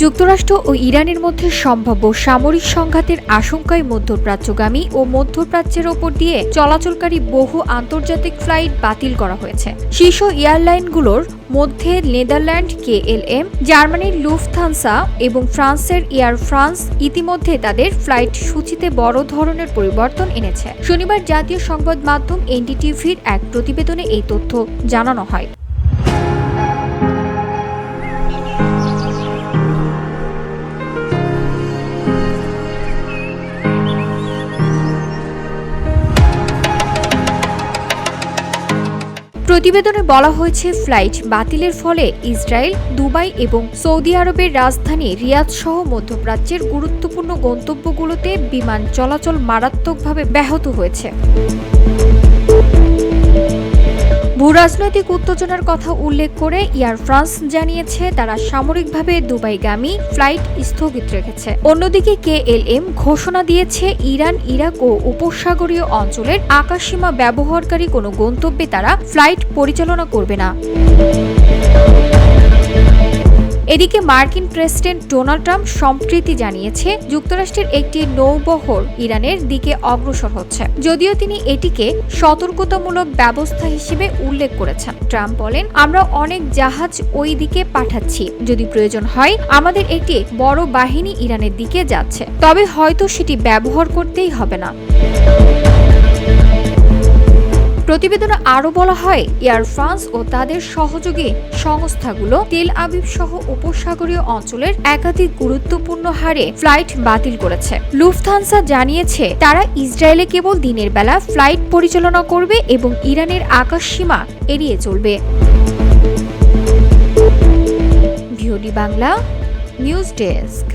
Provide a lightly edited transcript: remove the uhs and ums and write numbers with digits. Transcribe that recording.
যুক্তরাষ্ট্র ও ইরানের মধ্যে সম্ভাব্য সামরিক সংঘাতের আশঙ্কায় মধ্যপ্রাচ্যগামী ও মধ্যপ্রাচ্যের ওপর দিয়ে চলাচলকারী বহু আন্তর্জাতিক ফ্লাইট বাতিল করা হয়েছে। শীর্ষ এয়ারলাইনগুলোর মধ্যে নেদারল্যান্ড KLM, জার্মানির লুফথানসা এবং ফ্রান্সের এয়ার ফ্রান্স ইতিমধ্যে তাদের ফ্লাইট সূচিতে বড় ধরনের পরিবর্তন এনেছে। শনিবার জাতীয় সংবাদ মাধ্যম NDTV-র এক প্রতিবেদনে এই তথ্য জানানো হয়। প্রতিবেদনে বলা হয়েছে, ফ্লাইট বাতিলের ফলে ইসরায়েল, দুবাই এবং সৌদি আরবের রাজধানী রিয়াদ সহ মধ্যপ্রাচ্যের গুরুত্বপূর্ণ গন্তব্যগুলোতে বিমান চলাচল মারাত্মকভাবে ব্যাহত হয়েছে। ভূরাজনৈতিক উত্তেজনার কথা উল্লেখ করে এয়ার ফ্রান্স জানিয়েছে তারা সামরিকভাবে দুবাইগামী ফ্লাইট স্থগিত রেখেছে। অন্যদিকে KLM ঘোষণা দিয়েছে ইরান, ইরাক ও উপসাগরীয় অঞ্চলের আকাশসীমা ব্যবহারকারী কোনো গন্তব্যে তারা ফ্লাইট পরিচালনা করবে না। এদিকে মার্কিন প্রেসিডেন্ট ডোনাল্ড ট্রাম্প সম্প্রতি জানিয়েছে যুক্তরাষ্ট্রের একটি নৌবহর ইরানের দিকে অগ্রসর হচ্ছে, যদিও তিনি এটিকে সতর্কতামূলক ব্যবস্থা হিসেবে উল্লেখ করেছেন। ট্রাম্প বলেন, আমরা অনেক জাহাজ ওই দিকে পাঠাচ্ছি, যদি প্রয়োজন হয় আমাদের একটি বড় বাহিনী ইরানের দিকে যাচ্ছে, তবে হয়তো সেটি ব্যবহার করতেই হবে না। প্রতিবেদনে আরও বলা হয়, এয়ার ফ্রান্স ও তাদের সহযোগী সংস্থাগুলো তেল আবিব সহ উপসাগরীয় অঞ্চলের একাধিক গুরুত্বপূর্ণ হারে ফ্লাইট বাতিল করেছে। লুফথানসা জানিয়েছে তারা ইসরায়েলে কেবল দিনের বেলা ফ্লাইট পরিচালনা করবে এবং ইরানের আকাশসীমা এড়িয়ে চলবে। VOD Bangla news desk.